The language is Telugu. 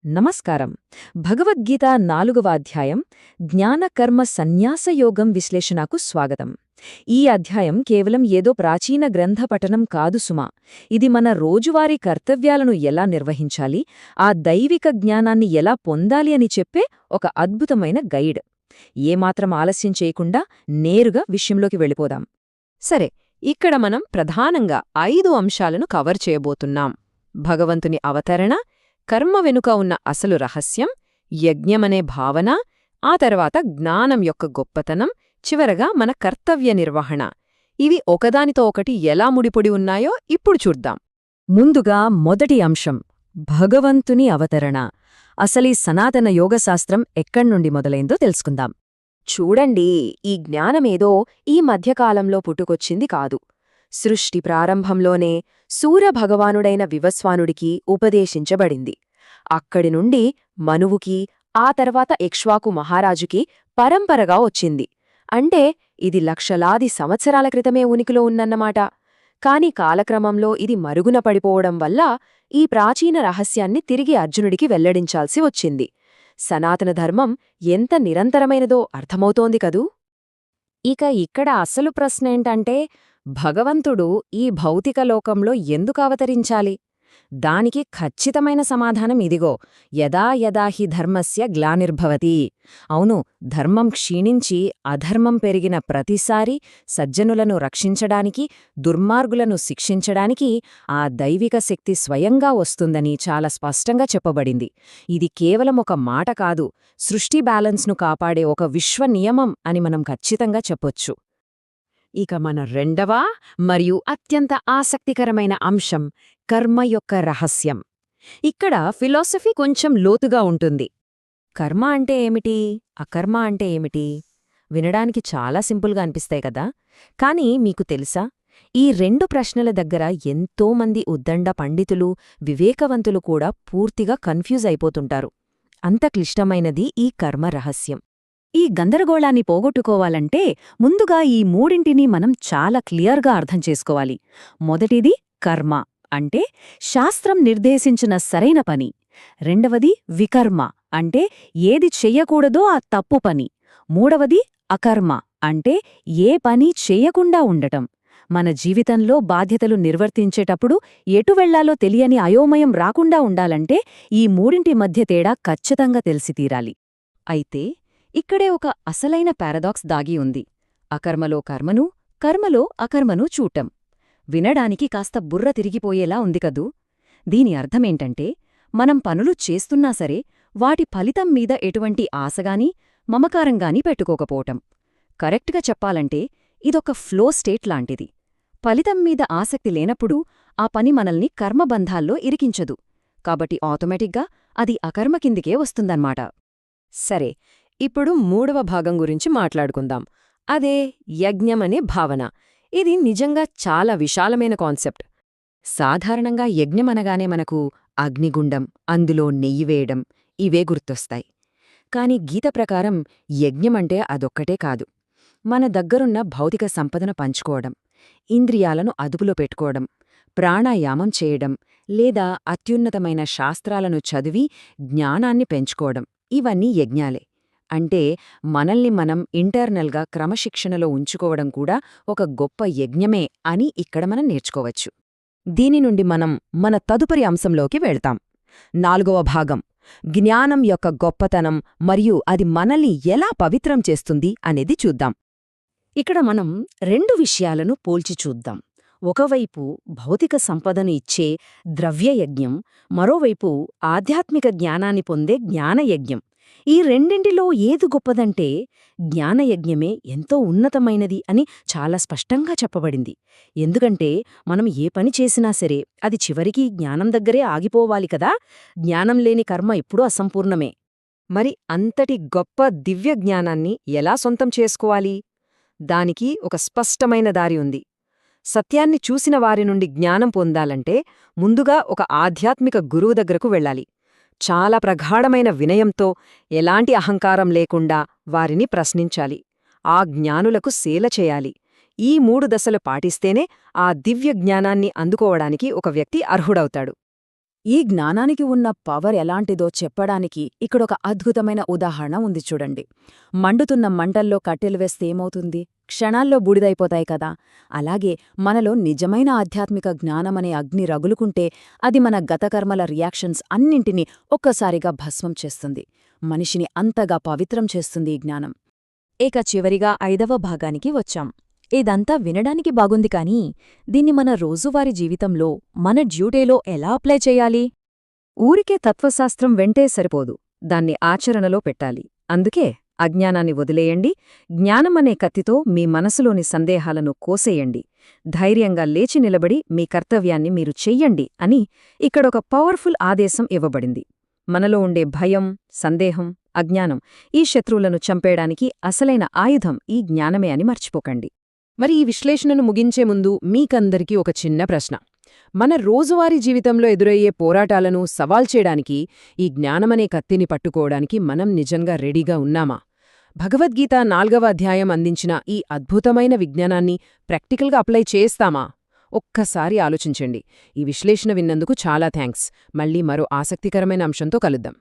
నమస్కారం. భగవద్గీత 4వ అధ్యాయం జ్ఞానకర్మ సన్యాసయోగం విశ్లేషణకు స్వాగతం. ఈ అధ్యాయం కేవలం ఏదో ప్రాచీన గ్రంథ పఠనం కాదు సుమా. ఇది మన రోజువారీ కర్తవ్యాలను ఎలా నిర్వహించాలి, ఆ దైవిక జ్ఞానాన్ని ఎలా పొందాలి అని చెప్పే ఒక అద్భుతమైన గైడ్. ఏమాత్రం ఆలస్యం చేయకుండా నేరుగా విషయంలోకి వెళ్ళిపోదాం. సరే, ఇక్కడ మనం ప్రధానంగా 5 అంశాలను కవర్ చేయబోతున్నాం. భగవంతుని అవతరణ, కర్మ వెనుక ఉన్న అసలు రహస్యం, యజ్ఞమనే భావన, ఆ తర్వాత జ్ఞానం యొక్క గొప్పతనం, చివరగా మన కర్తవ్య నిర్వహణ. ఇవి ఒకదానితో ఒకటి ఎలా ముడిపడి ఉన్నాయో ఇప్పుడు చూద్దాం. ముందుగా మొదటి అంశం, భగవంతుని అవతరణ. అసలీ సనాతన యోగశాస్త్రం ఎక్కడ్నుండి మొదలైందో తెలుసుకుందాం. చూడండి, ఈ జ్ఞానమేదో ఈ మధ్యకాలంలో పుట్టుకొచ్చింది కాదు. సృష్టి ప్రారంభంలోనే సూర్యభగవానుడైన వివస్వానుడికి ఉపదేశించబడింది. అక్కడి నుండి మనువుకి, ఆ తర్వాత ఇక్ష్వాకు మహారాజుకి పరంపరగా వచ్చింది. అంటే ఇది లక్షలాది సంవత్సరాల క్రితమే ఉనికిలో ఉన్నన్నమాట. కాని కాలక్రమంలో ఇది మరుగున పడిపోవడం వల్ల ఈ ప్రాచీన రహస్యాన్ని తిరిగి అర్జునుడికి వెల్లడించాల్సి వచ్చింది. సనాతన ధర్మం ఎంత నిరంతరమైనదో అర్థమవుతోంది కదూ. ఇక ఇక్కడ అసలు ప్రశ్నేంటంటే, భగవంతుడు ఈ భౌతిక లోకంలో ఎందుకు అవతరించాలి? దానికి ఖచ్చితమైన సమాధానం ఇదిగో, యదా యదా హి ధర్మస్య గ్లానిర్భవతి. అవును, ధర్మం క్షీణించి అధర్మం పెరిగిన ప్రతిసారి సజ్జనులను రక్షించడానికి, దుర్మార్గులను శిక్షించడానికి ఆ దైవిక శక్తి స్వయంగా వస్తుందని చాలా స్పష్టంగా చెప్పబడింది. ఇది కేవలం ఒక మాట కాదు, సృష్టి బ్యాలెన్స్ను కాపాడే ఒక విశ్వ నియమం అని మనం ఖచ్చితంగా చెప్పొచ్చు. ఇక మన రెండవ మరియు అత్యంత ఆసక్తికరమైన అంశం, కర్మ యొక్క రహస్యం. ఇక్కడ ఫిలాసఫీ కొంచెం లోతుగా ఉంటుంది. కర్మ అంటే ఏమిటి, అకర్మ అంటే ఏమిటి? వినడానికి చాలా సింపుల్గా అనిపిస్తాయి కదా. కానీ మీకు తెలుసా, ఈ 2 ప్రశ్నల దగ్గర ఎంతోమంది ఉద్దండ పండితులు, వివేకవంతులు కూడా పూర్తిగా కన్ఫ్యూజ్ అయిపోతుంటారు. అంత క్లిష్టమైనది ఈ కర్మ రహస్యం. ఈ గందరగోళాన్ని పోగొట్టుకోవాలంటే ముందుగా ఈ మూడింటిని మనం చాలా క్లియర్గా అర్థం చేసుకోవాలి. మొదటిది కర్మ అంటే శాస్త్రం నిర్దేశించిన సరైన పని. రెండవది వికర్మ అంటే ఏది చెయ్యకూడదో ఆ తప్పు పని. మూడవది అకర్మ అంటే ఏ పని చెయ్యకుండా ఉండటం. మన జీవితంలో బాధ్యతలు నిర్వర్తించేటప్పుడు ఎటు వెళ్లాలో తెలియని అయోమయం రాకుండా ఉండాలంటే ఈ మూడింటి మధ్య తేడా ఖచ్చితంగా తెలిసి తీరాలి. అయితే ఇక్కడే ఒక అసలైన పారడాక్స్ దాగి ఉంది. అకర్మలో కర్మను, కర్మలో అకర్మను చూడటం. వినడానికి కాస్త బుర్ర తిరిగిపోయేలా ఉంది కదూ. దీని అర్థమేంటంటే, మనం పనులు చేస్తున్నా సరే వాటి ఫలితం మీద ఎటువంటి ఆశగానీ, మమకారంగానీ పెట్టుకోకపోవటం. కరెక్ట్గా చెప్పాలంటే ఇదొక ఫ్లో స్టేట్ లాంటిది. ఫలితం మీద ఆసక్తి లేనప్పుడు ఆ పని మనల్ని కర్మబంధాల్లో ఇరికించదు. కాబట్టి ఆటోమేటిక్గా అది అకర్మ కిందికే వస్తుందన్నమాట. సరే, ఇప్పుడు 3వ భాగం గురించి మాట్లాడుకుందాం. అదే యజ్ఞమనే భావన. ఇది నిజంగా చాలా విశాలమైన కాన్సెప్ట్. సాధారణంగా యజ్ఞమనగానే మనకు అగ్నిగుండం, అందులో నెయ్యి వేయడం, ఇవే గుర్తొస్తాయి. కాని గీత ప్రకారం యజ్ఞమంటే అదొక్కటే కాదు. మన దగ్గరున్న భౌతిక సంపదను పంచుకోవడం, ఇంద్రియాలను అదుపులో పెట్టుకోవడం, ప్రాణాయామం చేయడం, లేదా అత్యున్నతమైన శాస్త్రాలను చదివి జ్ఞానాన్ని పెంచుకోవడం, ఇవన్నీ యజ్ఞాలే. అంటే మనల్ని మనం ఇంటర్నల్గా క్రమశిక్షణలో ఉంచుకోవడం కూడా ఒక గొప్ప యజ్ఞమే అని ఇక్కడ మనం నేర్చుకోవచ్చు. దీని నుండి మనం మన తదుపరి అంశంలోకి వెళ్తాం. 4వ భాగం, జ్ఞానం యొక్క గొప్పతనం మరియు అది మనల్ని ఎలా పవిత్రం చేస్తుంది అనేది చూద్దాం. ఇక్కడ మనం 2 విషయాలను పోల్చి చూద్దాం. ఒకవైపు భౌతిక సంపదను ఇచ్చే ద్రవ్యయజ్ఞం, మరోవైపు ఆధ్యాత్మిక జ్ఞానాన్ని పొందే జ్ఞానయజ్ఞం. ఈ రెండింటిలో ఏది గొప్పదంటే జ్ఞానయజ్ఞమే ఎంతో ఉన్నతమైనది అని చాలా స్పష్టంగా చెప్పబడింది. ఎందుకంటే మనం ఏ పని చేసినా సరే అది చివరికి జ్ఞానం దగ్గరే ఆగిపోవాలి కదా. జ్ఞానం లేని కర్మ ఎప్పుడూ అసంపూర్ణమే. మరి అంతటి గొప్ప దివ్య జ్ఞానాన్ని ఎలా సొంతం చేసుకోవాలి? దానికి ఒక స్పష్టమైన దారి ఉంది. సత్యాన్ని చూసిన వారి నుండి జ్ఞానం పొందాలంటే ముందుగా ఒక ఆధ్యాత్మిక గురువు దగ్గరకు వెళ్ళాలి. చాలా ప్రగాఢమైన వినయంతో, ఎలాంటి అహంకారం లేకుండా వారిని ప్రశ్నించాలి. ఆ జ్ఞానులకు సేల చేయాలి. ఈ 3 దశలు పాటిస్తేనే ఆ దివ్య జ్ఞానాన్ని అందుకోవడానికి ఒక వ్యక్తి అర్హుడవుతాడు. ఈ జ్ఞానానికి ఉన్న పవర్ ఎలాంటిదో చెప్పడానికి ఇక్కడొక అద్భుతమైన ఉదాహరణ ఉంది చూడండి. మండుతున్న మంటల్లో కట్టెలు వేస్తే ఏమవుతుంది? క్షణాల్లో బూడిదైపోతాయి కదా. అలాగే మనలో నిజమైన ఆధ్యాత్మిక జ్ఞానమనే అగ్ని రగులుకుంటే అది మన గతకర్మల రియాక్షన్స్ అన్నింటినీ ఒక్కసారిగా భస్మం చేస్తుంది. మనిషిని అంతగా పవిత్రం చేస్తుంది ఈ జ్ఞానం. ఇక చివరిగా 5వ భాగానికి వచ్చాం. ఇదంతా వినడానికి బాగుంది కానీ దీన్ని మన రోజువారీ జీవితంలో, మన డ్యూటీలో ఎలా అప్లై చేయాలి? ఊరికే తత్వశాస్త్రం వెంటే సరిపోదు, దాన్ని ఆచరణలో పెట్టాలి. అందుకే అజ్ఞానాన్ని వదిలేయండి, జ్ఞానమనే కత్తితో మీ మనసులోని సందేహాలను కోసేయండి, ధైర్యంగా లేచి నిలబడి మీ కర్తవ్యాన్ని మీరు చెయ్యండి అని ఇక్కడొక పవర్ఫుల్ ఆదేశం ఇవ్వబడింది. మనలో ఉండే భయం, సందేహం, అజ్ఞానం ఈ శత్రువులను చంపేయడానికి అసలైన ఆయుధం ఈ జ్ఞానమే అని మర్చిపోకండి. మరి ఈ విశ్లేషణను ముగించే ముందు మీకందరికీ ఒక చిన్న ప్రశ్న. మన రోజువారీ జీవితంలో ఎదురయ్యే పోరాటాలను సవాల్ చేయడానికి ఈ జ్ఞానమనే కత్తిని పట్టుకోవడానికి మనం నిజంగా రెడీగా ఉన్నామా? భగవద్గీత 4వ అధ్యాయం అందించిన ఈ అద్భుతమైన విజ్ఞానాన్ని ప్రాక్టికల్గా అప్లై చేస్తామా? ఒక్కసారి ఆలోచించండి. ఈ విశ్లేషణ విన్నందుకు చాలా థ్యాంక్స్. మళ్ళీ మరో ఆసక్తికరమైన అంశంతో కలుద్దాం.